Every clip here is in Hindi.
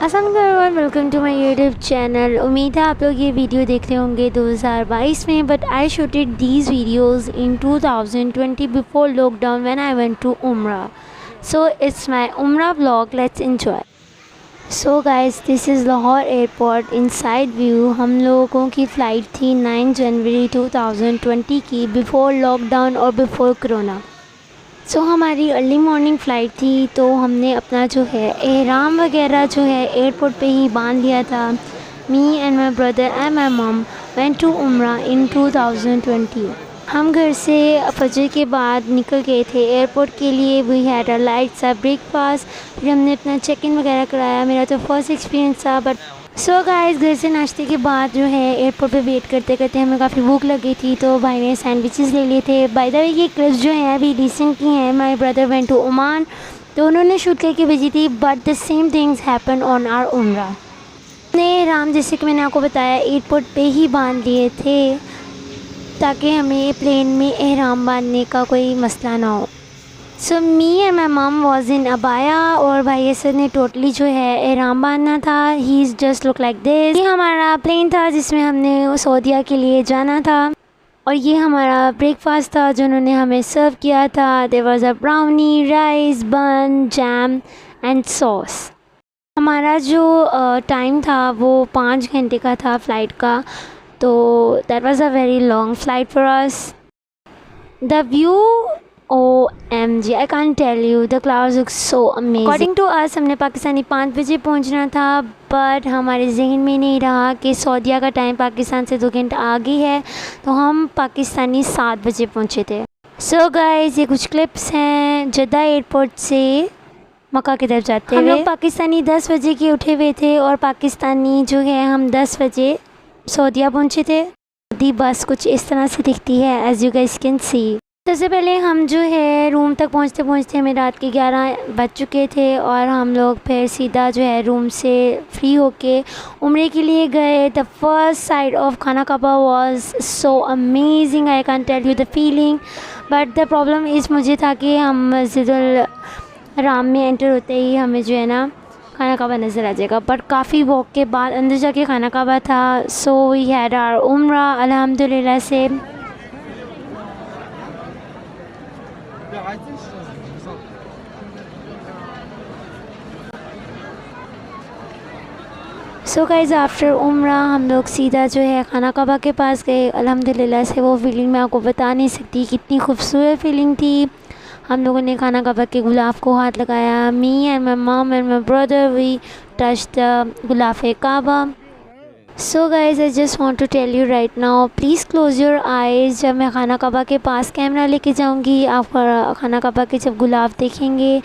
अस्सलाम welcome to my YouTube channel. उम्मीद है आप लोग ये वीडियो देख रहे होंगे 2022 में, but I shooted these videos in 2020 before lockdown when I went to उम्रा। सो इट्स माय उम्रा vlog, let's enjoy. So guys, this is Lahore airport inside view. हम लोगों की फ़्लाइट थी 9 जनवरी 2020 की, बिफ़ोर लॉकडाउन और बिफ़ोर कोरोना। सो हमारी अर्ली मॉर्निंग फ़्लाइट थी, तो हमने अपना जो है एहराम वगैरह जो है एयरपोर्ट पे ही बांध लिया था। मी and my brother and my मम वेंट टू उम्रा इन 2020। हम घर से फजर के बाद निकल गए थे एयरपोर्ट के लिए। वी हैड अ लाइट सा ब्रेकफास्ट, फिर हमने अपना चेक इन वगैरह कराया। मेरा तो फर्स्ट एक्सपीरियंस था। बट सो गाइस, घर से नाश्ते के बाद जो है एयरपोर्ट पे वेट करते करते हमें काफ़ी भूख लग गई थी, तो भाई ने सैंडविचेस ले लिए थे। बाय द वे, ये क्लिप्स जो हैं अभी रिसेंट की हैं। My brother went to Oman, तो उन्होंने शूट करके भेजी थी, but the same things happen on our उम्रा। हमने राम, जैसे कि मैंने आपको बताया, एयरपोर्ट पे ही बांध लिए थे ताकि हमें प्लेन में एहराम बांधने का कोई मसला ना हो। सो मी एंड माई मम वॉज इन अबाया, और भाई असद ने टोटली जो है एहराम बांधना था। He is just look like this. ये हमारा प्लेन था जिसमें हमने सऊदीया के लिए जाना था, और ये हमारा ब्रेकफास्ट था जो उन्होंने हमें सर्व किया था। There was a brownie, rice, bun, jam and sauce. हमारा जो टाइम था वो 5 घंटे का था फ़्लाइट का, तो that was a very long flight for us. The view, OMG, I can't tell you, the clouds look so amazing. According to us, हमने पाकिस्तानी 5 बजे पहुंचना था, बट हमारे जहन में नहीं रहा कि सऊदीया का टाइम पाकिस्तान से 2 घंटा आगे है, तो हम पाकिस्तानी 7 बजे पहुंचे थे। सो गाइस, ये कुछ क्लिप्स हैं जद्दा एयरपोर्ट से मक्का की तरफ जाते हुए। हम लोग पाकिस्तानी 10 बजे के उठे हुए थे, और पाकिस्तानी जो है हम 10 बजे सऊदीया पहुँचे थे। दी बस कुछ इस तरह से दिखती है, as you guys can see. सबसे पहले हम जो है रूम तक पहुंचते पहुंचते हमें रात के 11 बज चुके थे, और हम लोग फिर सीधा जो है रूम से फ्री होके उम्रे के लिए गए। द फर्स्ट साइड ऑफ खाना Kaaba was so amazing, I can tell you the feeling. But the problem is मुझे था कि हम मस्जिदुल राम में एंटर होते ही हमें जो है ना खाना काबा नज़र आ जाएगा, बट काफ़ी वॉक के बाद अंदर जाके खाना काबा था। सो वी हैड आवर उम्रा अल्हम्दुलिल्लाह से। सो गाइज़, आफ्टर उम्रा हम लोग सीधा जो है खाना काबा के पास गए। अल्हम्दुलिल्लाह से वो फीलिंग मैं आपको बता नहीं सकती, कितनी खूबसूरत फीलिंग थी। हम लोगों ने खाना काबा के गुलाफ को हाथ लगाया। मी and my mum and my brother we touch the गुलाफ Kaaba. So guys, I just want to tell you right now, please close your eyes. जब मैं खाना काबा के पास कैमरा लेके जाऊँगी, आप खाना काबा के जब गुलाफ देखेंगे,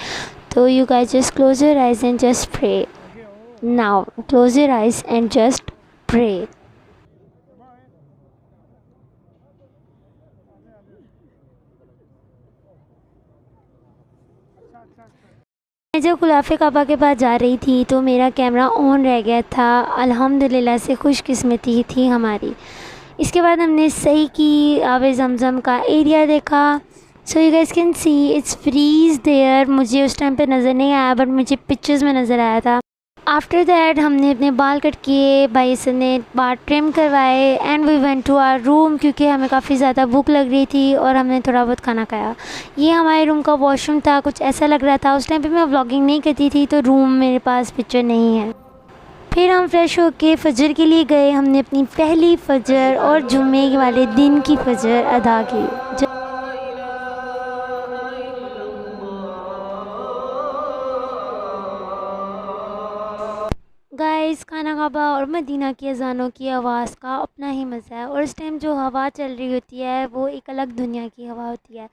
तो you guys just close your eyes and just pray. Now close your eyes and just pray. मैं जब गुलाफ़े काबा के पास जा रही थी तो मेरा कैमरा ऑन रह गया था। अल्हम्दुलिल्लाह से खुशकिस्मती थी हमारी। इसके बाद हमने सही की आवे ज़मज़म का एरिया देखा। So you guys can see it's freeze there. मुझे उस टाइम पे नज़र नहीं आया, बट मुझे पिक्चर्स में नज़र आया था। आफ्टर दैट हमने अपने बाल कट किए, भाई से ने बाल ट्रिम करवाए, and we went to our room, क्योंकि हमें काफ़ी ज़्यादा भूख लग रही थी और हमने थोड़ा बहुत खाना खाया। ये हमारे रूम का वॉशरूम था। कुछ ऐसा लग रहा था, उस टाइम पे मैं व्लॉगिंग नहीं करती थी, तो रूम मेरे पास पिक्चर नहीं है। फिर हम फ्रेश होके फजर के लिए गए। हमने अपनी पहली फजर और जुम्मे वाले दिन की फजर अदा की। गाइस, खाना काबा और मदीना की अज़ानों की आवाज़ का अपना ही मज़ा है, और इस टाइम जो हवा चल रही होती है वो एक अलग दुनिया की हवा होती है।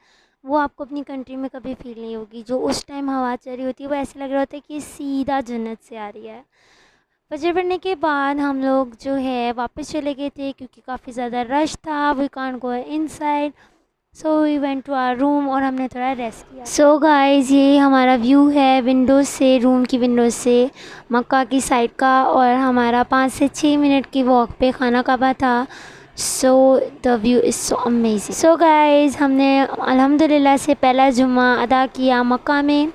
वो आपको अपनी कंट्री में कभी फील नहीं होगी। जो उस टाइम हवा चल रही होती है वो ऐसे लग रहा होता है कि सीधा जन्नत से आ रही है। फजर पढ़ने के बाद हम लोग जो है वापस चले गए थे, क्योंकि काफ़ी ज़्यादा रश था। We can't go inside, so we went to our room, और हमने थोड़ा रेस्ट किया। सो गाइज़, ये हमारा व्यू है विंडोज़ से, रूम की विंडोज़ से मक्का की साइड का, और हमारा 5 से 6 मिनट की वॉक पे खाना काबा था। So the view is so amazing. So guys, हमने अल्हम्दुलिल्लाह से पहला जुम्मा अदा किया मक्का में।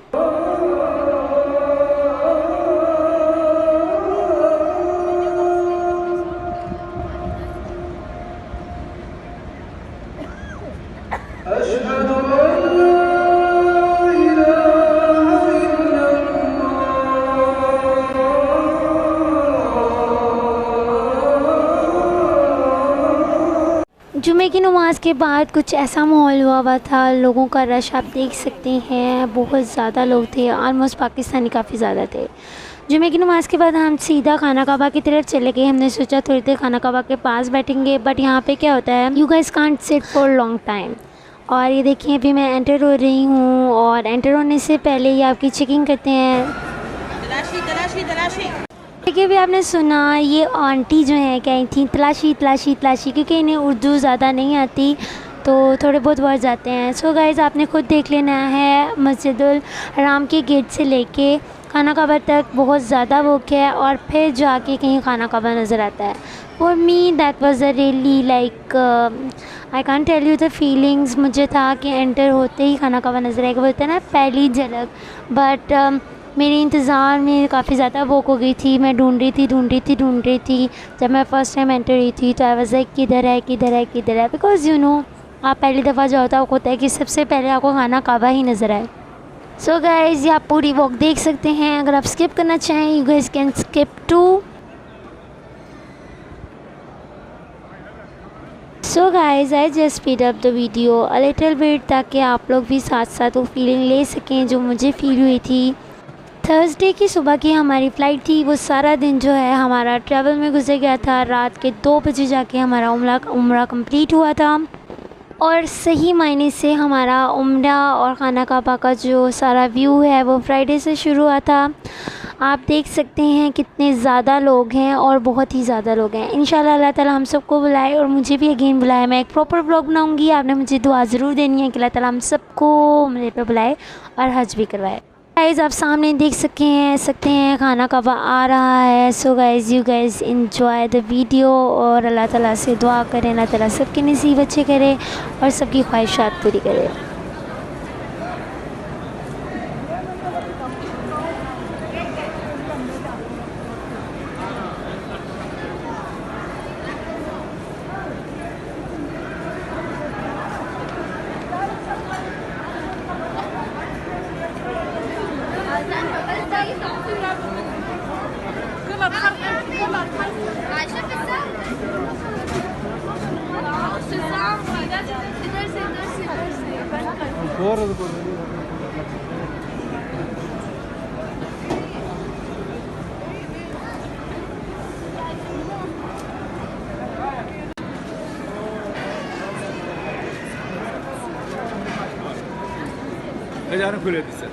जुमे की नमाज़ के बाद कुछ ऐसा माहौल हुआ था, लोगों का रश आप देख सकते हैं, बहुत ज़्यादा लोग थे, ऑलमोस्ट पाकिस्तानी काफ़ी ज़्यादा थे। जुमे की नमाज़ के बाद हम सीधा खाना काबा की तरफ चले गए। हमने सोचा थोड़ी देर खाना काबा के पास बैठेंगे, बट यहाँ पे क्या होता है, you guys can't sit for long time. और ये देखिए अभी मैं एंटर हो रही हूँ, और एंटर होने से पहले ही आपकी चेकिंग करते हैं। देखिए अभी आपने सुना ये आंटी जो है कही थी तलाशी तलाशी तलाशी, क्योंकि इन्हें उर्दू ज़्यादा नहीं आती तो थोड़े बहुत वर्ड जाते हैं। सो गाइज़ आपने खुद देख लेना है, मस्जिदुल हराम के गेट से लेके खाना काबा तक बहुत ज़्यादा बुक है, और फिर जाके कहीं खाना काबा नज़र आता है। For me that was a really like I can't tell you the feelings. मुझे था कि एंटर होते ही खाना काबा नज़र आएगा, बोलते हैं ना पहली झलक। बट मेरे इंतज़ार में काफ़ी ज़्यादा बुक हो गई थी। मैं ढूंढ रही थी। जब मैं फ़र्स्ट टाइम एंटर हुई थी तो आई वाज लाइक किधर है, बिकॉज़ यू नो आप पहली दफ़ा जाओ तो आपको होता है कि सबसे पहले आपको खाना काबा ही नज़र आए। सो गाइज़ ये आप पूरी वॉक देख सकते हैं। अगर आप स्किप करना चाहें you guys can skip to. So guys I just speed up the video a little bit, ताकि आप लोग भी साथ साथ वो फीलिंग ले सकें जो मुझे फ़ील हुई थी। थर्सडे की सुबह की हमारी फ़्लाइट थी। वो सारा दिन जो है हमारा ट्रैवल में गुजर गया था। रात के 2 बजे जाके हमारा उम्रा कंप्लीट हुआ था, और सही मायने से हमारा उम्रा और खाना काबा का जो सारा व्यू है वो फ्राइडे से शुरू हुआ था। आप देख सकते हैं कितने ज़्यादा लोग हैं, और बहुत ही ज़्यादा लोग हैं। इंशाल्लाह अल्लाह ताला हम सबको बुलाए, और मुझे भी अगेन बुलाए। मैं एक प्रॉपर व्लॉग बनाऊँगी, आपने मुझे दुआ ज़रूर देनी है कि अल्लाह ताला हम सबको मेरे पे बुलाए और हज भी करवाए। गाइज़ आप सामने देख सकते हैं खाना काबा आ रहा है। So guys you guys enjoy the video, और अल्लाह ताला से दुआ करें अल्लाह ताला सबके नसीब अच्छे करे और सबकी ख्वाहिशात पूरी करे। Eczacı kuruyordu sen.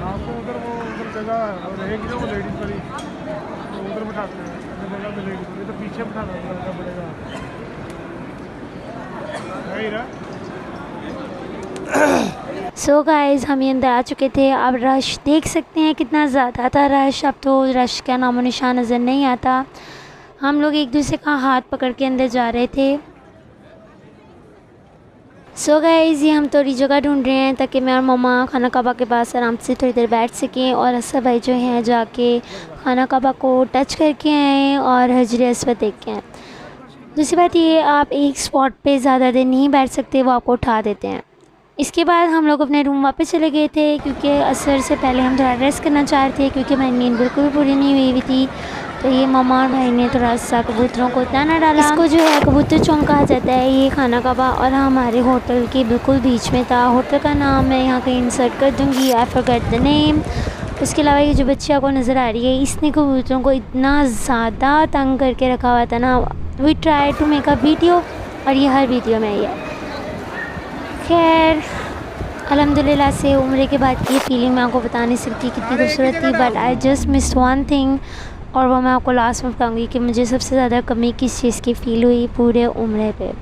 आपको उधर जगह रहेगी ना वो लेडीज़ वाली, तो उधर बिठाते हैं जगह में लेडीज़ वाली, तो पीछे बिठाना पड़ेगा। वही रहा। सो गाइज़ हम ये अंदर आ चुके थे। अब रश देख सकते हैं कितना ज़्यादा था रश। अब तो रश का नामो निशान नज़र नहीं आता। हम लोग एक दूसरे का हाथ पकड़ के अंदर जा रहे थे। सो गाइज़ ये हम थोड़ी जगह ढूंढ रहे हैं ताकि मैं और मम्मा खाना काबा के पास आराम से थोड़ी देर बैठ सकें, और असर भाई जो हैं जाके खाना काबा को टच करके आएँ और हजर अस्वद देख के आएँ। दूसरी बात ये आप एक स्पॉट पे ज़्यादा देर नहीं बैठ सकते, वो आपको उठा देते हैं। इसके बाद हम लोग अपने रूम वापस चले गए थे, क्योंकि असर से पहले हम थोड़ा रेस्ट करना चाह रहे थे, क्योंकि हमारी नींद बिल्कुल पूरी नहीं हुई थी। तो ये मम्मा और भाई ने थोड़ा सा कबूतरों को दाना डाला। इसको जो है कबूतर चौक कहा जाता है ये खाना काबा, और हमारे होटल के बिल्कुल बीच में था। होटल का नाम मैं यहाँ कहीं इंसर्ट कर दूँगी, आई फॉरगॉट द नेम। उसके अलावा ये जो बच्ची आपको नज़र आ रही है, इसने कबूतरों को इतना ज़्यादा तंग करके रखा हुआ था ना। We try to make a video, और ये हर वीडियो में ये खैर अल्हम्दुलिल्लाह से उम्रे के बाद की फीलिंग मैं आपको बता नहीं सकती कितनी खूबसूरत थी, but I just miss one thing, और वो मैं आपको लास्ट में बताऊंगी कि मुझे सबसे ज़्यादा कमी किस चीज़ की फ़ील हुई पूरे उम्रे पे।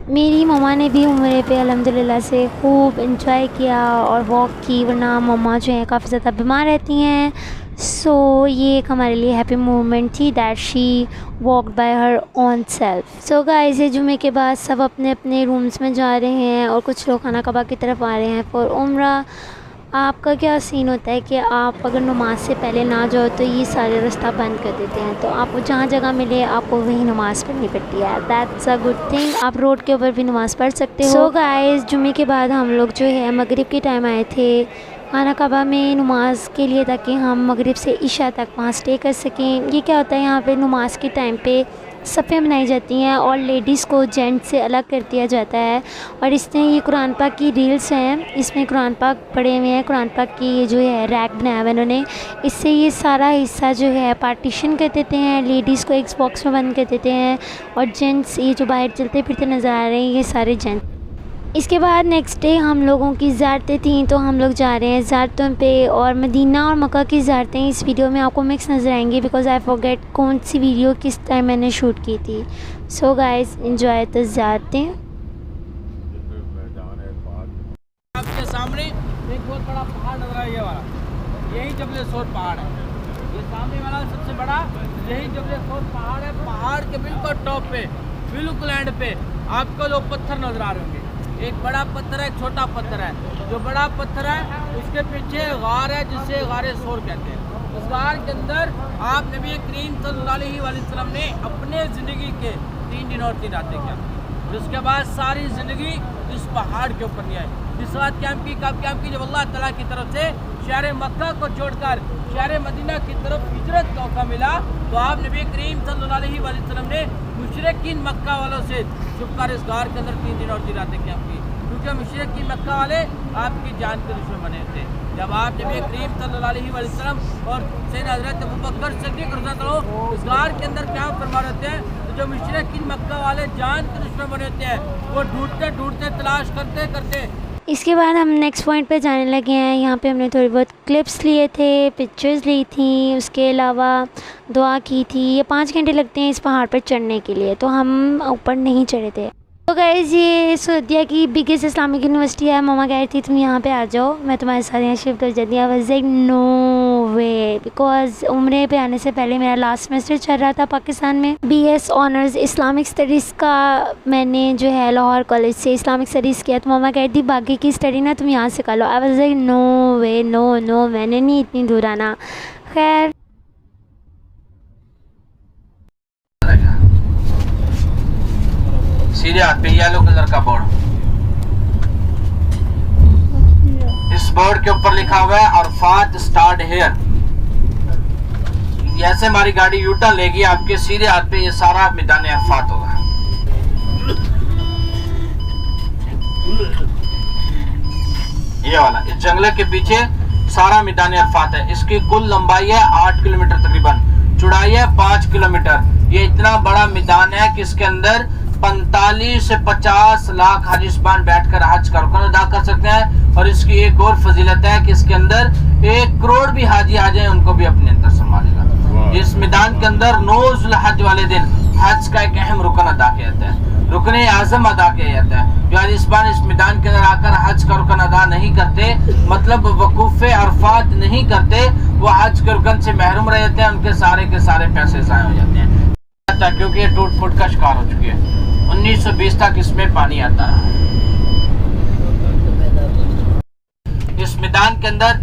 मेरी मम्मा ने भी उम्रे पे अल्हम्दुलिल्लाह से खूब इंजॉय किया और वॉक की, वरना मम्मा जो है काफ़ी ज़्यादा बीमार रहती हैं, सो ये एक हमारे लिए हैप्पी मोमेंट थी that she walk bye her own self. So guys, ये जुमे के बाद सब अपने अपने रूम्स में जा रहे हैं और कुछ लोग खाना कबा की तरफ आ रहे हैं फॉर उम्रा। आपका क्या सीन होता है कि आप अगर नमाज से पहले ना जाओ तो ये सारे रास्ता बंद कर देते हैं, तो आपको जहाँ जगह मिले आपको वही नमाज़ पढ़नी पड़ती है। दैट्स अ गुड थिंग, आप रोड के ऊपर भी नमाज़ पढ़ सकते हो। सो गाइस, जुमे के बाद हम लोग जो है मगरिब के टाइम आए थे खाना कबा में नमाज के लिए, ताकि हम मगरिब से इशा तक वहाँ स्टे कर सकें। ये क्या होता है, यहाँ पे नमाज के टाइम पे सफ़ें बनाई जाती हैं और लेडीज़ को जेंट्स से अलग कर दिया जाता है। और इसमें ये कुरान पाक की रील्स हैं, इसमें कुरान पाक पड़े हुए हैं, कुरान पाक की ये जो है रैक बनाया हुआ है इन्होंने, इससे ये सारा हिस्सा जो है पार्टीशन कर देते हैं, लेडीज़ को एक बॉक्स में बंद कर देते हैं और जेंट्स ये जो बाहर चलते फिरते नज़र आ रहे हैं ये सारे जेंट्स। इसके बाद नेक्स्ट डे हम लोगों की ज़ियारतें थी, तो हम लोग जा रहे हैं ज़ियारतों पे, और मदीना और मक्का की ज़ियारतें इस वीडियो में आपको मिक्स नज़र आएंगी बिकॉज़ आई फॉरगेट कौन सी वीडियो किस टाइम मैंने शूट की थी। सो गाइस, एंजॉय द ज़ियारतें। आपके सामने एक बहुत बड़ा पहाड़ नजर आया, ये वाला यही जबल सोर पहाड़ है। ये सामने वाला सबसे बड़ा यही जबल सोर पहाड़ है। पहाड़ के बिल्कुल टॉप पे, बिल्कुल एंड पे आपको दो पत्थर नजर आ रहे होंगे, एक बड़ा पत्थर है, एक छोटा पत्थर है। जो बड़ा पत्थर है उसके पीछे गार है जिसे गारे सोर कहते हैं। उस गार के अंदर आप नबी करीम सल्लल्लाहु अलैहि वसल्लम ने अपने ज़िंदगी के 3 दिन और 3 रातें किया। उसके बाद सारी ज़िंदगी इस पहाड़ के ऊपर नहीं आई। इस बात क्या की कब क्या की, जब अल्लाह ताला की तरफ से शहर मक्का को छोड़कर शहर मदीना की तरफ हिजरत का मौका मिला, तो आप नबी करीम सल्लल्लाहु अलैहि वसल्लम ने मुशरिकीन मक्का वालों से छुपकर इस गार के अंदर 3 दिन और 3 रातें क्या की, क्योंकि मुशरिकीन मक्का वाले आपकी जान के दुश्मन बने थे। जब आप नबी करीम सल्लल्लाहु अलैहि वसल्लम और सैयद हज़रत अबू बकर सिद्दीक़ रज़ियल्लाहु अन्हु इस गार के अंदर क्या फरमा रहते हैं, तो जो मुशरिकीन मक्का वाले जान के दुश्मन बने होते हैं वो ढूंढते ढूंढते तलाश करते करते। इसके बाद हम नेक्स्ट पॉइंट पे जाने लगे हैं। यहाँ पे हमने थोड़ी बहुत क्लिप्स लिए थे, पिक्चर्स ली थी, उसके अलावा दुआ की थी। ये 5 घंटे लगते हैं इस पहाड़ पर चढ़ने के लिए, तो हम ऊपर नहीं चढ़े थे। तो गाइस, ये सऊदीया की बिगेस्ट इस्लामिक यूनिवर्सिटी है। मम्मा कह रही थी तुम यहाँ पे आ जाओ, मैं तुम्हारे साथ यहाँ शिफ्ट हो जाती हूँ। Was like no way, because उम्रे पे आने से पहले मेरा लास्ट सेमेस्टर चल रहा था पाकिस्तान में। BS ऑनर्स इस्लामिक स्टडीज़ का मैंने जो है लाहौर कॉलेज से इस्लामिक स्टडीज़ किया। तो मम्मा कह रही थी बाकी की स्टडी ना तुम यहाँ से कर लो। I was like no way, no मैंने नहीं इतनी दूर आना। खैर, सीधे हाथ पे येलो कलर का बोर्ड, इस बोर्ड के ऊपर लिखा हुआ है अरफात स्टार्ट हियर। जैसे हमारी गाड़ी यूटर्न लेगी आपके सीधे हाथ पे ये सारा मैदान अरफात होगा। ये वाला इस जंगल के पीछे सारा मैदान अरफात है। इसकी कुल लंबाई है 8 किलोमीटर तकरीबन, चौड़ाई है 5 किलोमीटर। ये इतना बड़ा मैदान है कि इसके अंदर 45 से 50 लाख हाजिस्बान बैठकर हज का रुकन अदा कर सकते हैं। और इसकी एक और फजीलत है कि इसके अंदर 1 करोड़ भी हाजी आ जाए उनको भी अपने अंदर संभालेगा। इस मैदान के अंदर 9 ज़ुल्हज वाले दिन हज का एक अहम रुकन अदा किया जाता है, रुकन आज़म अदा किया जाता है। जो हाजिस्बान इस मैदान के अंदर आकर हज का रुकन अदा नहीं करते, मतलब वकूफ़े अरफात नहीं करते, वो हज के रुकन से महरूम रह जाते हैं, उनके सारे के सारे पैसे ज़ाया हो जाते हैं, क्योंकि ये टूट फूट का शिकार हो चुकी है। 1920 तक इसमें पानी आता रहा। इस मैदान के अंदर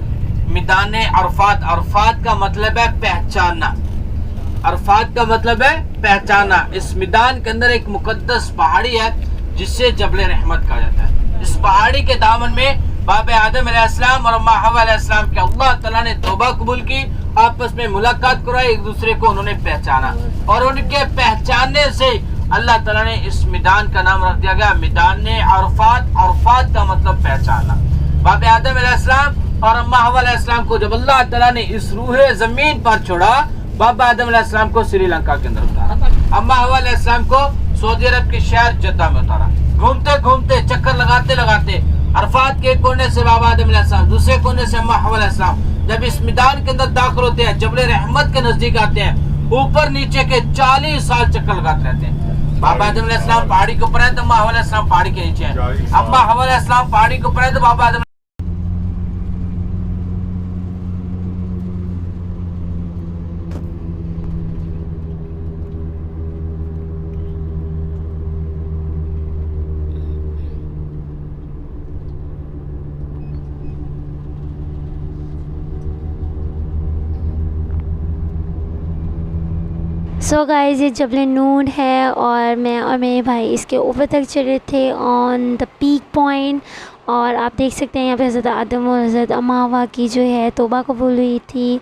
मैदान अरफात, अरफात का मतलब है पहचानना, अरफात का मतलब है पहचाना। इस मैदान के अंदर एक मुकद्दस पहाड़ी है जिससे जबल रहमत कहा जाता है। इस पहाड़ी के दामन में बाप आदम अलैहिस्सलाम और अम्मा हव्वा अलैहिस्सलाम के अल्लाह ताला ने तौबा कबूल की, आपस में मुलाकात कराई, एक दूसरे को उन्होंने पहचाना, और उनके पहचानने से अल्लाह ताला ने इस मैदान का नाम रख दिया गया मैदान अरफात। अरफात का मतलब पहचाना। बाप आदम अलैहिस्सलाम और अम्मा हव्वा अलैहिस्सलाम को जब अल्लाह ताला ने इस रूहे जमीन पर छोड़ा, बाप आदम अलैहिस्सलाम को श्रीलंका के अंदर उतारा, अम्मा हव्वा अलैहिस्सलाम को सऊदी अरब के शहर जद्दा में उतारा। घूमते घूमते चक्कर लगाते लगाते अरफात के कोने से बाबा आदम अलैहिस्सलाम, दूसरे कोने से अम्मा हव्वा अलैहिस्सलाम जब इस मैदान के अंदर दाखिल होते हैं, जबल रहमत के नजदीक आते हैं, ऊपर नीचे के 40 साल चक्कर लगाते रहते हैं। बाबा आदम अलैहिस्सलाम पहाड़ी के ऊपर है तो अम्मा हव्वा अलैहिस्सलाम पहाड़ी के नीचे है, अम्मा हव्वा अलैहिस्सलाम पहाड़ी के ऊपर है तो बाबा आदम सो गाइस ये जबल नूर है और मैं और मेरे भाई इसके ऊपर तक चढ़े थे ऑन द पीक पॉइंट। और आप देख सकते हैं यहाँ पे हज़रत आदम और हज़रत अमावा की जो है तौबा कबूल हुई थी।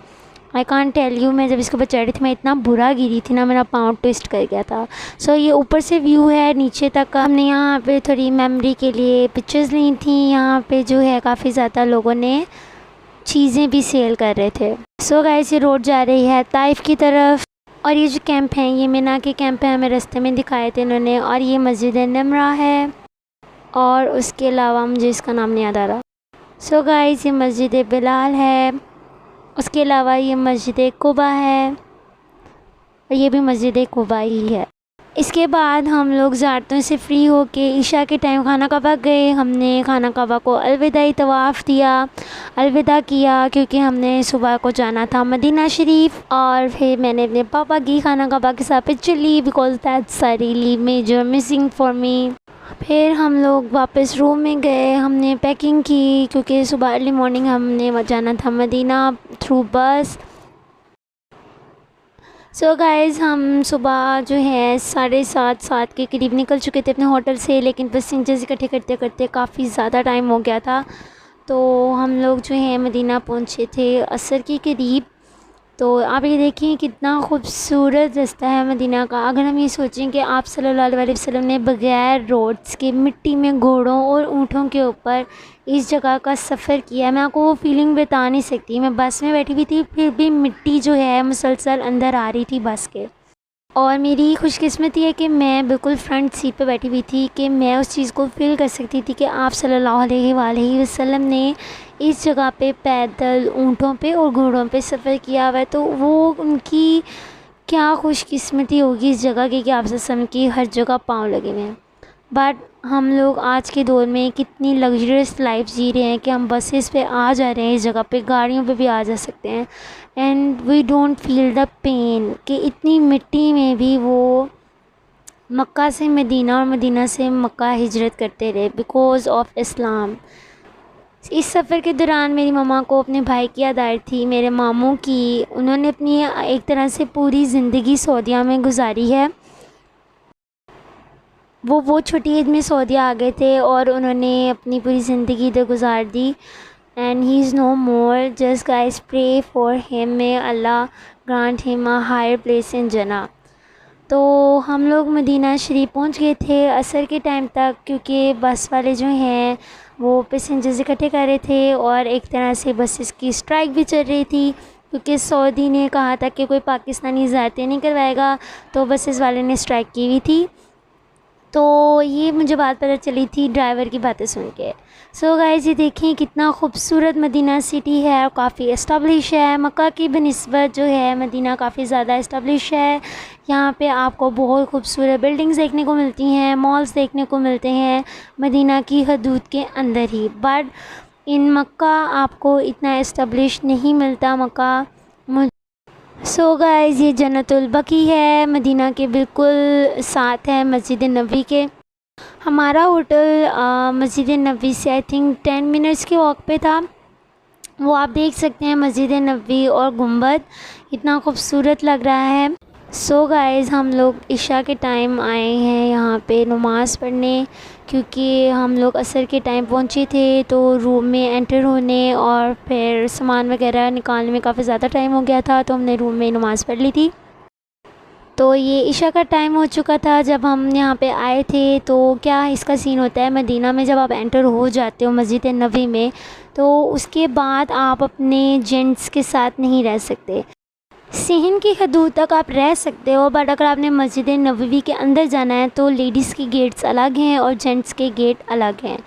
आई कांट टेल यू, मैं जब इसके ऊपर चढ़ी थी मैं इतना बुरा गिरी थी ना, मेरा पाँव ट्विस्ट कर गया था। सो ये ऊपर से व्यू है नीचे तक का। हमने यहाँ पे थोड़ी मेमोरी के लिए पिक्चर्स ली थी। यहाँ पे जो है काफ़ी ज़्यादा लोगों ने चीज़ें भी सेल कर रहे थे। सो गाइस ये रोड जा रही है ताइफ की तरफ। और ये जो कैंप हैं ये मिना के कैंप हैं, हमें रास्ते में दिखाए थे इन्होंने। और ये मस्जिद नमरा है और उसके अलावा मुझे इसका नाम नहीं याद आ रहा। सो गाइस ये मस्जिद बिलाल है, उसके अलावा ये मस्जिद कुबा है और ये भी मस्जिद कुबा ही है। इसके बाद हम लोग ज़ारतों से फ्री होके ईशा के टाइम खाना काबा गए। हमने खाना काबा को अलविदाई तवाफ़ दिया, अलविदा किया, क्योंकि हमने सुबह को जाना था मदीना शरीफ। और फिर मैंने अपने पापा की खाना काबा के साथ पिक्चर ली because that's really major missing for me. फिर हम लोग वापस रूम में गए, हमने पैकिंग की क्योंकि सुबह अर्ली मॉर्निंग हमने जाना था मदीना थ्रू बस। सो गाइज़ हम सुबह जो है 7:30 के करीब निकल चुके थे अपने होटल से, लेकिन पैसेंजर्स इकट्ठे करते करते काफ़ी ज़्यादा टाइम हो गया था। तो हम लोग जो है मदीना पहुँचे थे असर के करीब। तो आप ये देखिए कितना खूबसूरत रास्ता है मदीना का। अगर हम ये सोचें कि आप सल्लल्लाहु अलैहि वसल्लम ने बग़ैर रोड्स के मिट्टी में घोड़ों और ऊँटों के ऊपर इस जगह का सफ़र किया, मैं आपको वो फीलिंग बता नहीं सकती। मैं बस में बैठी हुई थी फिर भी मिट्टी जो है मुसलसल अंदर आ रही थी बस के। और मेरी खुशकिस्मती है कि मैं बिल्कुल फ्रंट सीट पे बैठी हुई थी कि मैं उस चीज़ को फ़ील कर सकती थी कि आप सल्लल्लाहु अलैहि वसल्लम ने इस जगह पे पैदल ऊँटों पे और घोड़ों पे सफ़र किया हुआ है। तो वो उनकी क्या खुशकिस्मती होगी इस जगह की कि आप सल्लल्लाहु की हर जगह पाँव लगे हुए हैं। बट हम लोग आज के दौर में कितनी लग्जरियस लाइफ जी रहे हैं कि हम बसेस पे आ जा रहे हैं, इस जगह पे गाड़ियों पे भी आ जा सकते हैं and we don't feel the pain कि इतनी मिट्टी में भी वो मक्का से मदीना और मदीना से मक्का हिजरत करते रहे बिकॉज़ ऑफ इस्लाम। इस सफ़र के दौरान मेरी मम्मा को अपने भाई की याद आई थी, मेरे मामू की। उन्होंने अपनी एक तरह से पूरी ज़िंदगी सऊदीया में गुजारी है। वो छोटी एज में सऊदीया आ गए थे और उन्होंने अपनी पूरी ज़िंदगी इधर गुजार दी and he is no more. Just guys pray for him, may Allah grant him a higher place in जन्नह। तो हम लोग मदीना शरीफ पहुंच गए थे असर के टाइम तक, क्योंकि बस वाले जो हैं वो पैसेंजर्स इकट्ठे कर रहे थे और एक तरह से बसेस की स्ट्राइक भी चल रही थी, क्योंकि सऊदी ने कहा था कि कोई पाकिस्तानी ज़्यादती नहीं करवाएगा, तो बसेस वाले ने स्ट्राइक की हुई थी। तो ये मुझे बात पता चली थी ड्राइवर की बातें सुन के। सो गाइस ये देखें कितना खूबसूरत मदीना सिटी है और काफ़ी इस्टैब्लिश है। मक्का की बनिस्बत जो है मदीना काफ़ी ज़्यादा इस्टैब्लिश है। यहाँ पे आपको बहुत खूबसूरत बिल्डिंग्स देखने को मिलती हैं, मॉल्स देखने को मिलते हैं मदीना की हदूद के अंदर ही। बट इन मक्का आपको इतना इस्टैब्लिश नहीं मिलता मक्का। सो गाइस ये जन्नतुल बकी है, मदीना के बिल्कुल साथ है मस्जिद नबवी के। हमारा होटल मस्जिद नबवी से आई थिंक 10 मिनट्स के वॉक पे था। वो आप देख सकते हैं मस्जिद नबवी और गुंबद इतना खूबसूरत लग रहा है। सो गाइस हम लोग इशा के टाइम आए हैं यहाँ पे नमाज़ पढ़ने, क्योंकि हम लोग असर के टाइम पहुँचे थे तो रूम में एंटर होने और फिर सामान वगैरह निकालने में काफ़ी ज़्यादा टाइम हो गया था, तो हमने रूम में नमाज़ पढ़ ली थी। तो ये इशा का टाइम हो चुका था जब हम यहाँ पे आए थे। तो क्या इसका सीन होता है मदीना में, जब आप एंटर हो जाते हो मस्जिद नबवी में तो उसके बाद आप अपने जेंट्स के साथ नहीं रह सकते। सहन की हदूद तक आप रह सकते हो, बट अगर आपने मस्जिद नबवी के अंदर जाना है तो लेडीज़ के गेट्स अलग हैं और जेंट्स के गेट अलग हैं।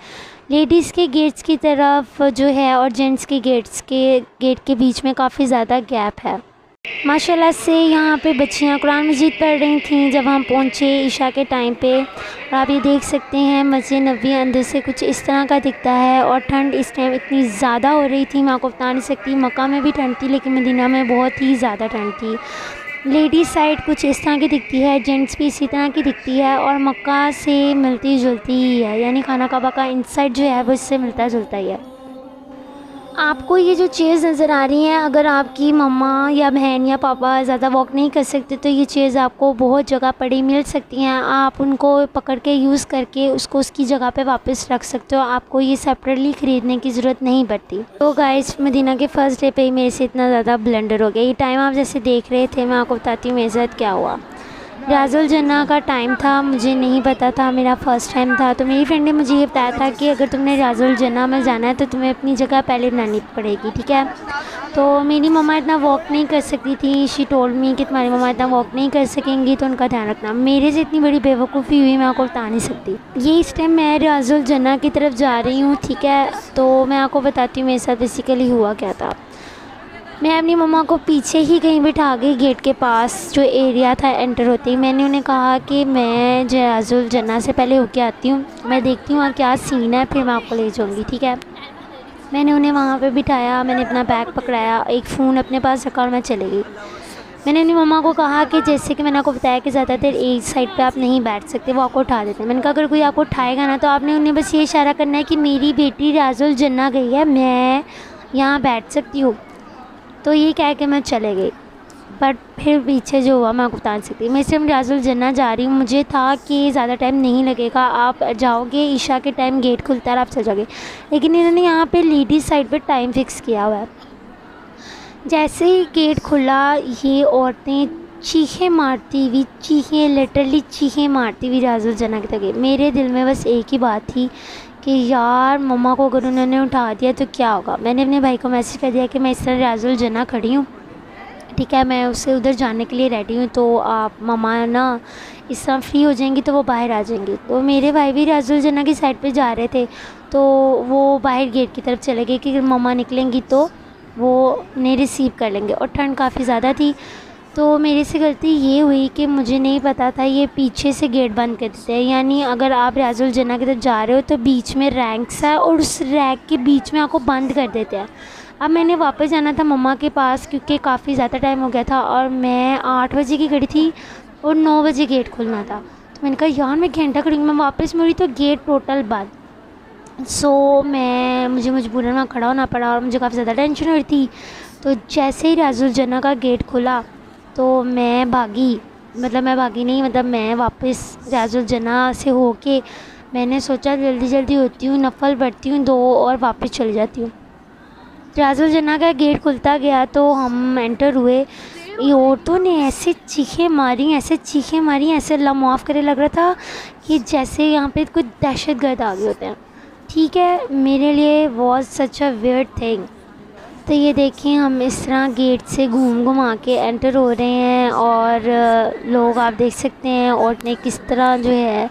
लेडीज़ के गेट्स की तरफ जो है और जेंट्स के गेट के बीच में काफ़ी ज़्यादा गैप है। माशाल्लाह से यहाँ पे बच्चियाँ कुरान मजीद पढ़ रही थीं जब हम पहुँचे ईशा के टाइम पे। और आप ये देख सकते हैं मस्जिद नबवी अंदर से कुछ इस तरह का दिखता है। और ठंड इस टाइम इतनी ज़्यादा हो रही थी, मैं आपको बता नहीं सकती। मक्का में भी ठंड थी लेकिन मदीना में बहुत ही ज़्यादा ठंड थी। लेडीज़ साइड कुछ इस तरह की दिखती है, जेंट्स भी इसी तरह की दिखती है और मक्का से मिलती जुलती ही है, यानी खाना काबा का इनसाइड जो है वो इससे मिलता जुलता ही है। आपको ये जो चेयर्स नज़र आ रही हैं, अगर आपकी मम्मा या बहन या पापा ज़्यादा वॉक नहीं कर सकते तो ये चेयर्स आपको बहुत जगह पड़ी मिल सकती हैं। आप उनको पकड़ के यूज़ करके उसको उसकी जगह पे वापस रख सकते हो। आपको ये सेपरेटली ख़रीदने की ज़रूरत नहीं पड़ती। तो गाइस, मदीना के फ़र्स्ट डे पे ही मेरे से इतना ज़्यादा ब्लंडर हो गया। ये टाइम आप जैसे देख रहे थे, मैं आपको बताती हूँ मेरे साथ क्या हुआ। रियाजुल जन्ना का टाइम था, मुझे नहीं पता था, मेरा फ़र्स्ट टाइम था। तो मेरी फ्रेंड ने मुझे ये बताया था कि अगर तुमने रियाजुल जन्ना में जाना है तो तुम्हें अपनी जगह पहले बनानी पड़ेगी, ठीक है। तो मेरी मम्मा इतना वॉक नहीं कर सकती थी। शी टोल्ड मी कि तुम्हारी मम्मा इतना वॉक नहीं कर सकेंगी, तो उनका ध्यान रखना। मेरे से इतनी बड़ी बेवकूफ़ी हुई, मैं आपको बता नहीं सकती। ये इस टाइम मैं रियाजुल जन्ना की तरफ जा रही हूँ, ठीक है। तो मैं आपको बताती हूँ मेरे साथ बेसिकली हुआ क्या था। मैं अपनी मम्मा को पीछे ही कहीं बिठा गई, गेट के पास जो एरिया था एंटर होते ही। मैंने उन्हें कहा कि मैं रियाजुल जन्ना से पहले होके आती हूँ, मैं देखती हूँ क्या सीन है, फिर मैं आपको ले जाऊँगी, ठीक है। मैंने उन्हें वहाँ पे बिठाया, मैंने अपना बैग पकड़ाया, एक फ़ोन अपने पास रखा और मैं चली गई। मैंने अपनी मम्मा को कहा कि जैसे कि मैंने आपको बताया कि ज़्यादा देर एक साइड पे आप नहीं बैठ सकते, वो आपको उठा देते हैं। मैंने कहा अगर कोई आपको उठाएगा ना तो आपने उन्हें बस ये इशारा करना है कि मेरी बेटी रियाजुल जन्ना गई है, मैं यहाँ बैठ सकती हूँ। तो ये कह के मैं चले गई, बट फिर पीछे जो हुआ मैं आपको बता सकती। मैं सिर्फ रियाजुल जन्ना जा रही हूँ, मुझे था कि ज़्यादा टाइम नहीं लगेगा, आप जाओगे ईशा के टाइम गेट खुलता है, आप चल जाओगे। लेकिन इन्होंने यहाँ पे लेडीज़ साइड पे टाइम फिक्स किया हुआ है। जैसे ही गेट खुला, ये औरतें चीखें मारती हुई, लिटरली चीखें मारती हुई रियाजुल जन्ना की तरफ गई। मेरे दिल में बस एक ही बात थी कि यार मम्मा को अगर उन्होंने उठा दिया तो क्या होगा। मैंने अपने भाई को मैसेज कर दिया कि मैं इस तरह रियाजुल जन्ना खड़ी हूँ, ठीक है, मैं उससे उधर जाने के लिए रेडी हूँ, तो आप मम्मा ना इस तरह फ्री हो जाएंगी तो वो बाहर आ जाएंगी। तो मेरे भाई भी रियाजुल जन्ना की साइड पे जा रहे थे, तो वो बाहर गेट की तरफ चले गए कि अगर मम्मा निकलेंगी तो वो उन्हें रिसीव कर लेंगे। और ठंड काफ़ी ज़्यादा थी, तो मेरे से गलती ये हुई कि मुझे नहीं पता था ये पीछे से गेट बंद कर देते हैं। यानी अगर आप रियाजुल जन्ना की तरफ जा रहे हो तो बीच में रैंक्स है और उस रैक के बीच में आपको बंद कर देते हैं। अब मैंने वापस जाना था मम्मा के पास क्योंकि काफ़ी ज़्यादा टाइम हो गया था और मैं 8 बजे की खड़ी थी और 9 बजे गेट खुलना था। तो मैंने कहा यार मैं घंटा खड़ी हूँ, मैं वापस मुड़ी तो गेट टोटल बंद। सो मुझे मजबूरन वहाँ खड़ा होना पड़ा और मुझे काफ़ी ज़्यादा टेंशन हो रही थी। तो जैसे ही रियाजुल जन्ना का गेट खुला तो मैं भागी नहीं, मैं वापस रियाजुल जन्ना से होके मैंने सोचा जल्दी जल्दी होती हूँ, नफल पढ़ती हूँ 2 और वापस चली जाती हूँ। रियाजुल जन्ना का गेट खुलता गया तो हम एंटर हुए। ये औरतों ने ऐसे चीखें मारी, ऐसे अल्लाह माफ़ करे, लग रहा था कि जैसे यहाँ पे कोई दहशतगर्द आ गए होते हैं, ठीक है। मेरे लिए was such a weird thing. तो ये देखिए हम इस तरह गेट से घुमा के एंटर हो रहे हैं और लोग आप देख सकते हैं औरतें किस तरह जो है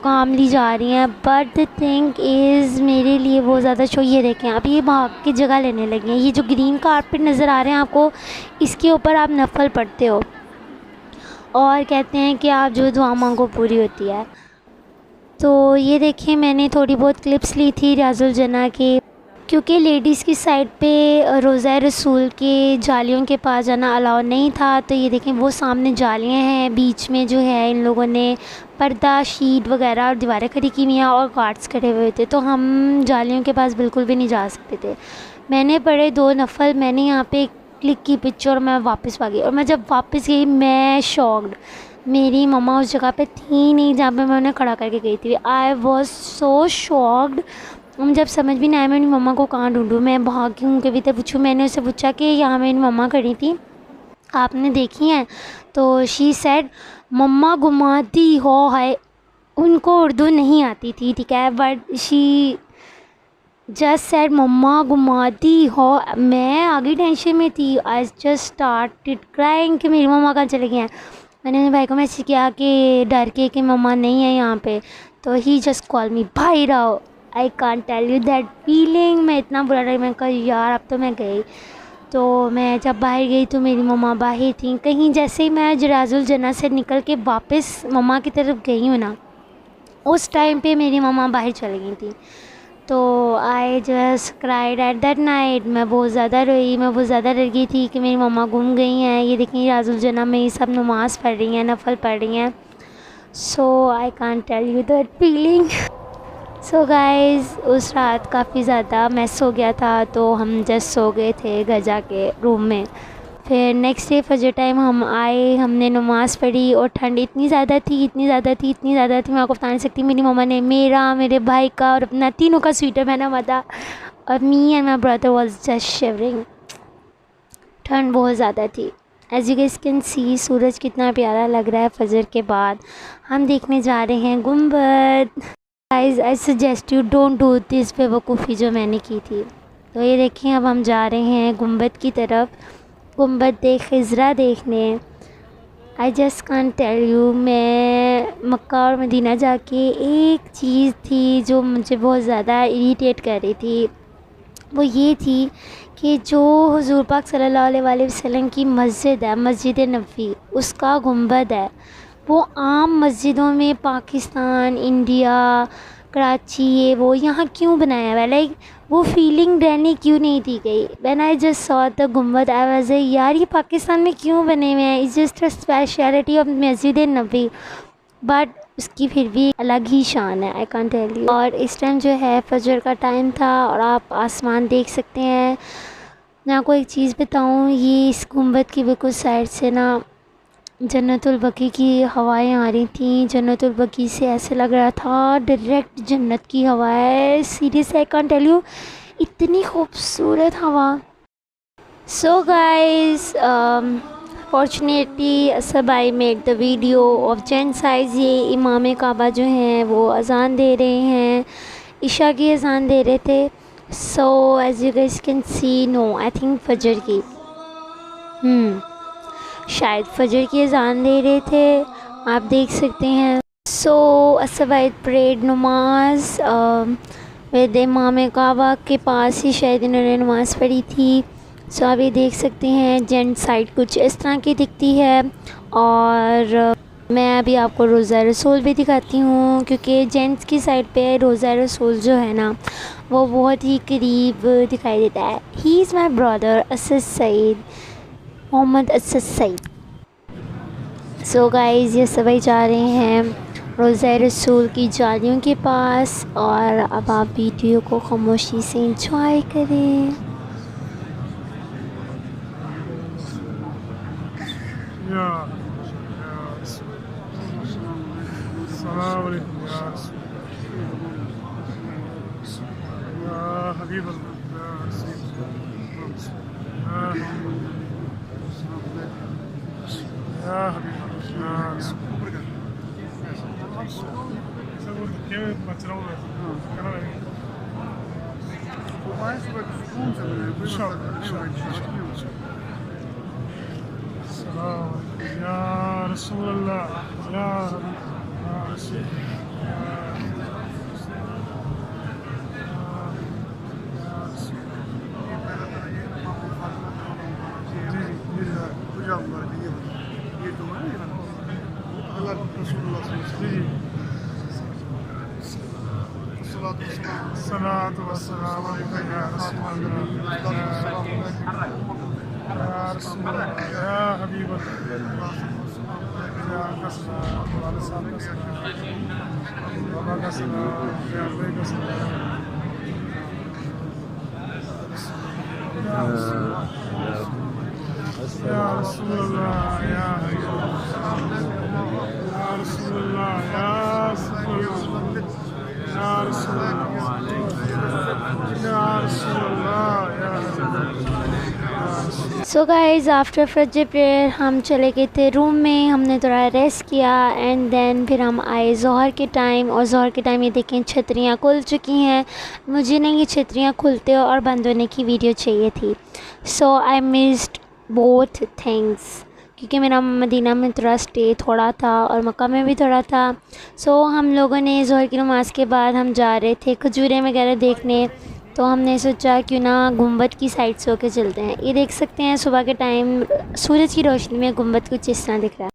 कामली जा रही हैं। बट द थिंग इज़ मेरे लिए वो ज़्यादा शो, ये देखें आप, ये भाग की जगह लेने लगी हैं। ये जो ग्रीन कारपेट नज़र आ रहे हैं आपको, इसके ऊपर आप नफल पढ़ते हो और कहते हैं कि आप जो दुआ मांगो पूरी होती है। तो ये देखिए मैंने थोड़ी बहुत क्लिप्स ली थी रियाजुल जन्ना की, क्योंकि लेडीज़ की साइड पे रोज़ा रसूल के जालियों के पास जाना अलाउ नहीं था। तो ये देखें वो सामने जालियाँ हैं, बीच में जो है इन लोगों ने पर्दा, शीट वगैरह और दीवारें खड़ी की हुई हैं और गार्ड्स खड़े हुए थे, तो हम जालियों के पास बिल्कुल भी नहीं जा सकते थे। मैंने पढ़े 2 नफल, मैंने यहाँ पे क्लिक की पिक्चर और मैं वापस आ गई। और मैं जब वापस गई मैं शॉक्ड, मेरी मम्मा उस जगह पे थी नहीं जहाँ पे मैं उन्हें खड़ा करके गई थी। I was so shocked. जब समझ भी नहीं आया मैं मेरी मम्मा को कहाँ ढूंढूँ, मैं भागी हूँ कभी तक पूछूँ। मैंने उससे पूछा कि यहाँ मेरी मम्मा खड़ी थी, आपने देखी हैं? तो शी सेड मम्मा घुमाती हो है। उनको उर्दू नहीं आती थी, ठीक है, बट शी जस्ट सेड मम्मा घुमाती हो। मैं आगे टेंशन में थी, आई जस्ट स्टार्टेड क्राइंग कि मेरी मम्मा कहाँ चले गई हैं। मैंने मेरे भाई को मैसेज किया कि डर के कि मम्मा नहीं है यहाँ पे, तो ही जस्ट कॉल मी भाई Rao. I can't tell you that feeling, मैं इतना बुरा लगा, मैं कहा यार अब तो मैं गई। तो मैं जब बाहर गई तो मेरी मम्मा बाहर थी कहीं। जैसे ही मैं रियाजुल जन्ना से निकल के वापस मम्मा की तरफ गई हूँ ना, उस टाइम पे मेरी मम्मा बाहर चली गई थी। तो I just cried at that night. मैं बहुत ज़्यादा रोई, मैं बहुत ज़्यादा डर गई थी कि मेरी मम्मा गुम गई हैं। ये देखिए रियाजुल जन्ना में ये सब नमाज़ पढ़ रही हैं, नफल पढ़ रही हैं। So I can't tell you that feeling. So guys उस रात काफ़ी ज़्यादा मैस हो गया था, तो हम जस्ट सो गए थे घर जाके रूम में। फिर नेक्स्ट डे फजर टाइम हम आए, हमने नमाज़ पढ़ी और ठंड इतनी ज़्यादा थी, मैं आपको बता नहीं सकती। मेरी मम्मा ने मेरा, मेरे भाई का और अपना तीनों का स्वेटर पहना हुआ था, और me and my brother was just shivering. ठंड बहुत ज़्यादा थी। As you guys can see सूरज कितना प्यारा लग रहा है फजर के बाद। हम देखने जा रहे हैं गुंबद। Guys I suggest you don't do this बेवकूफ़ी जो मैंने की थी। तो ये देखें, अब हम जा रहे हैं गुंबद की तरफ, गुंबद खिज़रा देखने। I just can't tell you, मैं मक्का और मदीना जाके एक चीज़ थी जो मुझे बहुत ज़्यादा इरिटेट कर रही थी। वो ये थी कि जो हुज़ूर पाक सल्लल्लाहु अलैहि वसल्लम की मस्जिद है, मस्जिद नबवी, उसका गुंबद है, वो आम मस्जिदों में पाकिस्तान, इंडिया, कराची, ये वो यहाँ क्यों बनाया हुआ है? लाइक वो फीलिंग रहने क्यों नहीं दी गई? When I just saw the गुंबद आई वाज यार ये पाकिस्तान में क्यों बने हुए हैं? It's just a speciality of मस्जिद नबवी, बट उसकी फिर भी अलग ही शान है, आई कांट टेल यू। और इस टाइम जो है फजर का टाइम था और आप आसमान देख सकते हैं। मैं आपको एक चीज़ बताऊं, ये इस गुंबद की बिल्कुल साइड से ना जन्नतुल बकी की हवाएं आ रही थी। जन्नतुल बकी से ऐसे लग रहा था डायरेक्ट जन्नत की हवा है। Seriously I can't tell you, इतनी खूबसूरत हवा। सो गाइस फॉर्चुनेटली सब I made the video of gent size. ये इमाम काबा जो हैं वो अज़ान दे रहे हैं, इशा की अज़ान दे रहे थे। So as you guys can see, no I think फजर की, शायद फजर की अज़ान दे रहे थे, आप देख सकते हैं। सो असबाइद प्रेड नमाज विद इमाम काबा के पास ही शायद इन्होंने नमाज़ पढ़ी थी। सो आप ये देख सकते हैं जेंट साइड कुछ इस तरह की दिखती है। और मैं अभी आपको रोज़ा रसूल भी दिखाती हूँ, क्योंकि जेंट्स की साइड पे रोज़ा रसूल जो है ना वो बहुत ही करीब दिखाई देता है। He is my brother Asad Saeed, Mohammad Asad Saeed. So guys ये सभी जा रहे हैं रोज़ा रसूल की जालियों के पास, और अब आप वीडियो को खामोशी से इंजॉय करें। सो गाइज़ आफ्टर फजर प्रेयर हम चले गए थे रूम में, हमने थोड़ा रेस्ट किया एंड देन फिर हम आए ज़ोहर के टाइम। और ज़ोहर के टाइम ये देखें छतरियाँ खुल चुकी हैं। मुझे नहीं ये छतरियाँ खुलते और बंद होने की वीडियो चाहिए थी। सो आई मिस्ड बोथ थिंग्स, क्योंकि मेरा मदीना में थोड़ा स्टे थोड़ा था और मक्का में भी थोड़ा था। सो हम लोगों ने ज़ोहर की नमाज़ के बाद हम जा रहे थे खजूरें वगैरह देखने, तो हमने सोचा क्यों ना गुंबद की साइड से होके चलते हैं। ये देख सकते हैं सुबह के टाइम सूरज की रोशनी में गुंबद कुछ इस तरह दिख रहा है।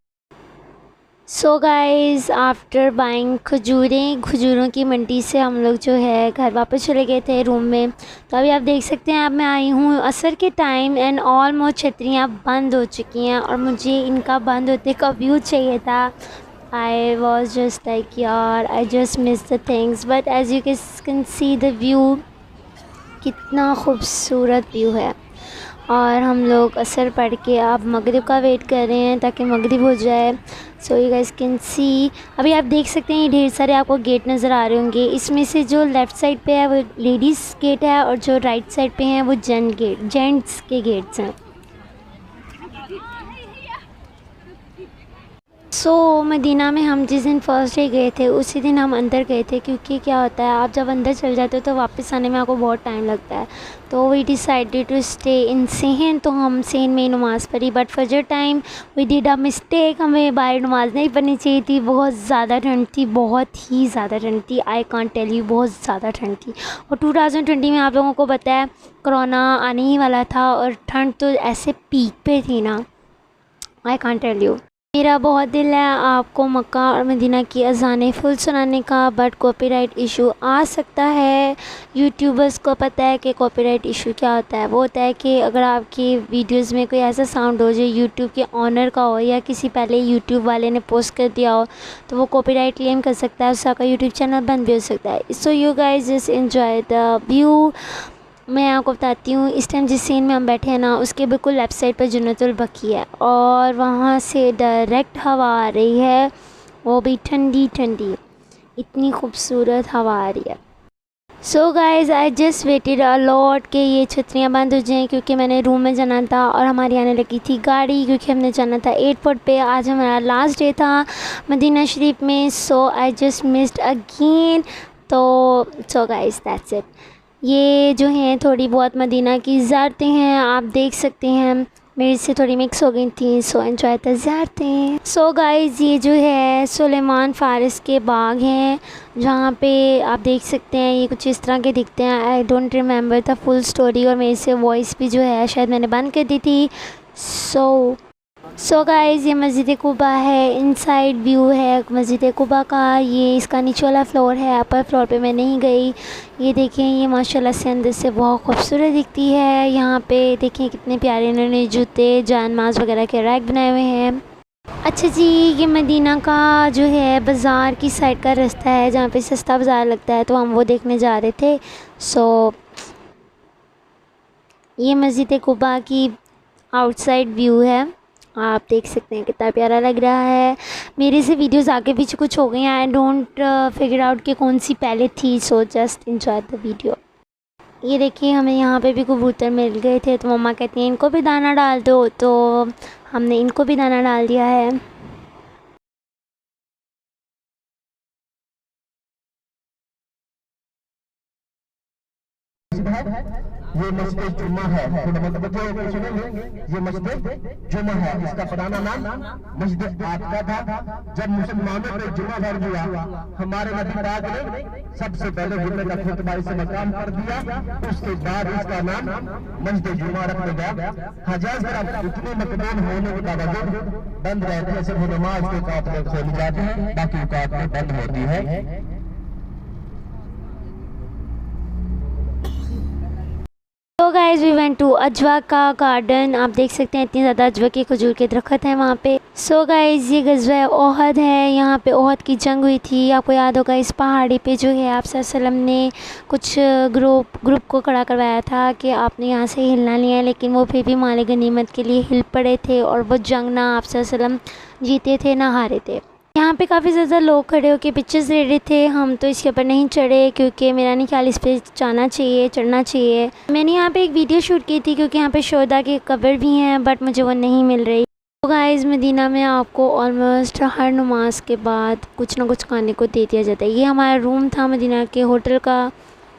सो गाइज़ आफ्टर बाइंग खजूरों की मंडी से हम लोग जो है घर वापस चले गए थे रूम में। तो अभी आप देख सकते हैं अब मैं आई हूँ असर के टाइम एंड ऑलमोस्ट छतरियाँ बंद हो चुकी हैं और मुझे इनका बंद होते का व्यू चाहिए था। I was just like, यार I just missed the things, but as you guys can see the view, कितना खूबसूरत व्यू है। और हम लोग असर पढ़ के अब मगरिब का वेट कर रहे हैं ताकि मगरिब हो जाए। सो यू गाइस कैन सी, अभी आप देख सकते हैं ढेर सारे आपको गेट नज़र आ रहे होंगे। इसमें से जो लेफ़्ट साइड पे है वो लेडीज़ गेट है और जो राइट साइड पे हैं वो जेंट्स के गेट्स हैं। मदीना में हम जिस दिन फर्स्ट डे गए थे उसी दिन हम अंदर गए थे, क्योंकि क्या होता है आप जब अंदर चल जाते हो तो वापस आने में आपको बहुत टाइम लगता है। तो we decided to stay in सेहन, तो हम सेहन में नमाज़ पढ़ी। बट फजर time we did a mistake, हमें बाहर नमाज़ नहीं पढ़नी चाहिए थी। बहुत ज़्यादा ठंड थी, बहुत ही ज़्यादा ठंड थी। आई कांट टेल यू, बहुत ज़्यादा ठंड थी। और 2020 में आप लोगों को पता है कोरोना आने ही वाला था और ठंड तो ऐसे पीक पे थी ना, आई कांट टेल यू। मेरा बहुत दिल है आपको मक्का और मदीना की अज़ानें फुल सुनाने का, बट कॉपीराइट इशू आ सकता है। यूट्यूबर्स को पता है कि कॉपीराइट इशू क्या होता है। वो होता है कि अगर आपकी वीडियोस में कोई ऐसा साउंड हो जो यूट्यूब के ऑनर का हो या किसी पहले यूट्यूब वाले ने पोस्ट कर दिया हो तो वो कॉपीराइट क्लेम कर सकता है, उसका यूट्यूब चैनल बंद भी हो सकता है। So you guys just enjoy the view. मैं आपको बताती हूँ, इस टाइम जिस सीन में हम बैठे हैं ना उसके बिल्कुल लेफ़्ट साइड पर जन्नतुल बकी है और वहाँ से डायरेक्ट हवा आ रही है, वो भी ठंडी ठंडी, इतनी खूबसूरत हवा आ रही है। सो guys I just weighted a lot कि ये छतरियाँ बंद हो जाएँ, क्योंकि मैंने रूम में जाना था और हमारी आने लगी थी गाड़ी, क्योंकि हमने जाना था एयरपोर्ट पे। आज हमारा लास्ट डे था मदीना शरीफ में। सो आई जस्ट मिस्ड अगेन। तो सो गाइज़ दैट्स इट। ये जो हैं थोड़ी बहुत मदीना की ज़ियारतें हैं, आप देख सकते हैं मेरे से थोड़ी मिक्स हो गई थी। सो एंजॉय द ज़ियारतें। सो गाइज़ ये जो है सुलेमान फ़ारिस के बाग हैं, जहाँ पे आप देख सकते हैं ये कुछ इस तरह के दिखते हैं। I don't remember the full story और मेरे से वॉइस भी जो है शायद मैंने बंद कर दी थी। सो गाइज़ ये मस्जिद कुबा है, इनसाइड व्यू है मस्जिद कुबा का। ये इसका नीचे वाला फ्लोर है, अपर फ्लोर पे मैं नहीं गई। ये देखें, ये माशाल्लाह से अंदर से बहुत खूबसूरत दिखती है। यहाँ पे देखें कितने प्यारे इन्होंने जूते जानमाज वगैरह के रैक बनाए हुए हैं। अच्छा जी, ये मदीना का जो है बाज़ार की साइड का रास्ता है जहाँ पे सस्ता बाज़ार लगता है, तो हम वो देखने जा रहे थे। सो ये मस्जिद कुबा की आउटसाइड व्यू है, आप देख सकते हैं कितना प्यारा लग रहा है। मेरे से वीडियोस आगे पीछे कुछ हो गई हैं, आई डोंट फिगर आउट कि कौन सी पहले थी। So just enjoy the video. ये देखिए हमें यहाँ पे भी कबूतर मिल गए थे, तो मम्मा कहती हैं इनको भी दाना डाल दो, तो हमने इनको भी दाना डाल दिया है। ये मस्जिद जुम्मा है, ये मस्जिद जुम्मा है। इसका पुराना नाम मस्जिद आतिका था। जब मुसलमानों पे जुम्मा भर दिया, हमारे नबी पाक ने सबसे पहले जुम्मे का खुतबा इस मकाम पर दिया, उसके बाद इसका नाम मस्जिद जुम्मा रख दिया। हजाज इतने मकबूल होने के बावजूद बंद रहते हैं, सिर्फ नमाज के औकात में खोली जाती है, बाकी औकात में बंद होती है। तो गाइज़ वी वेंट टू अजवा का गार्डन। आप देख सकते हैं इतनी ज़्यादा अजवा के खजूर के दरख्त हैं वहाँ पे। सो गाइज़ ये गज़वा ओहद है, यहाँ पे ओहद की जंग हुई थी। आपको याद होगा इस पहाड़ी पे जो है आप सल्लम ने कुछ ग्रुप को खड़ा करवाया था कि आपने यहाँ से हिलना नहीं है, लेकिन वो फिर भी माले गनीमत के लिए हिल पड़े थे और वो जंग ना आप सल्लम जीते थे ना हारे थे। यहाँ पे काफ़ी ज़्यादा लोग खड़े होकर पिक्चर्स ले रहे थे। हम तो इसके ऊपर नहीं चढ़े क्योंकि मेरा नहीं ख्याल इस पर चढ़ना चाहिए। मैंने यहाँ पे एक वीडियो शूट की थी क्योंकि यहाँ पे शोदा की कब्र भी हैं, बट मुझे वो नहीं मिल रही। तो गाइस मदीना में आपको ऑलमोस्ट हर नमाज के बाद कुछ ना कुछ खाने को दे दिया जाता है। ये हमारा रूम था मदीना के होटल का।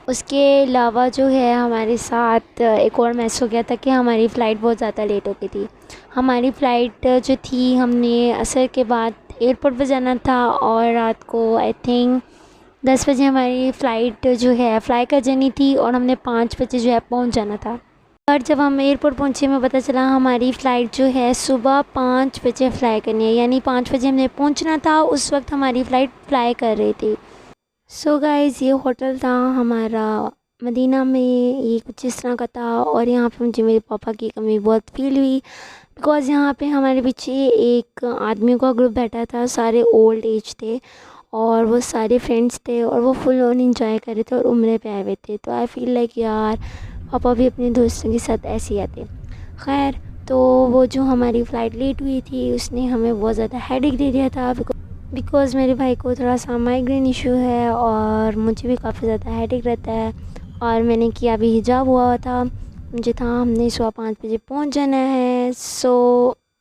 उसके अलावा जो है हमारे साथ एक और मैस हो गया था कि हमारी फ़्लाइट बहुत ज़्यादा लेट हो गई थी। हमारी फ़्लाइट जो थी, हमने असर के बाद एयरपोर्ट पर जाना था और रात को आई थिंक 10 बजे हमारी फ़्लाइट जो है फ्लाई कर जानी थी और हमने 5 बजे जो है पहुंच जाना था। और जब हम एयरपोर्ट पहुंचे हमें पता चला हमारी फ़्लाइट जो है सुबह 5 बजे फ़्लाई करनी है, यानी 5 बजे हमने पहुंचना था। उस वक्त हमारी फ़्लाइट फ्लाई कर रही थी। सो गाइज़ ये होटल था हमारा मदीना में, ये कुछ इस तरह का था। और यहाँ पर मुझे मेरे पापा की कमी बहुत फील हुई, बिकॉज़ यहाँ पे हमारे पीछे एक आदमियों का ग्रुप बैठा था, सारे ओल्ड एज थे और वो सारे फ्रेंड्स थे और वो फुल ऑन इंजॉय कर रहे थे और उम्रे पे आए हुए थे। तो आई फील लाइक यार पापा भी अपने दोस्तों के साथ ऐसे ही आते। खैर, तो वो जो हमारी फ़्लाइट लेट हुई थी उसने हमें बहुत ज़्यादा हेडेक दे दिया था बिकॉज़ मेरे भाई को थोड़ा सा माइग्रेन इशू है और मुझे भी काफ़ी ज़्यादा हेडेक रहता है। और मैंने किया अभी हिजाब हुआ था, मुझे था हमने सुबह 5 बजे पहुंच जाना है। So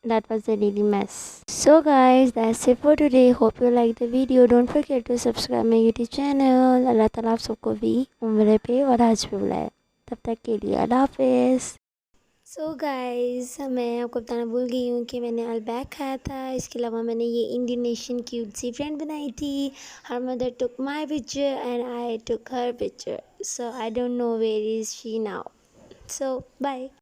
that was the really mess. So guys, that's it for today. Hope you like the video. Don't forget to subscribe my YouTube channel. अल्लाह ताला आप सबको भी उम्रे पे और हज पे बुलाए। तब तक के लिए अल्लाह हाफिज़। सो गाइस, मैं आपको बताना भूल गई हूँ कि मैंने अलबैक खाया था। इसके अलावा मैंने ये इंडोनेशियन क्यूट सी फ्रेंड बनाई थी। Her mother took my picture and I took her picture. So I don't know where is she now. So bye.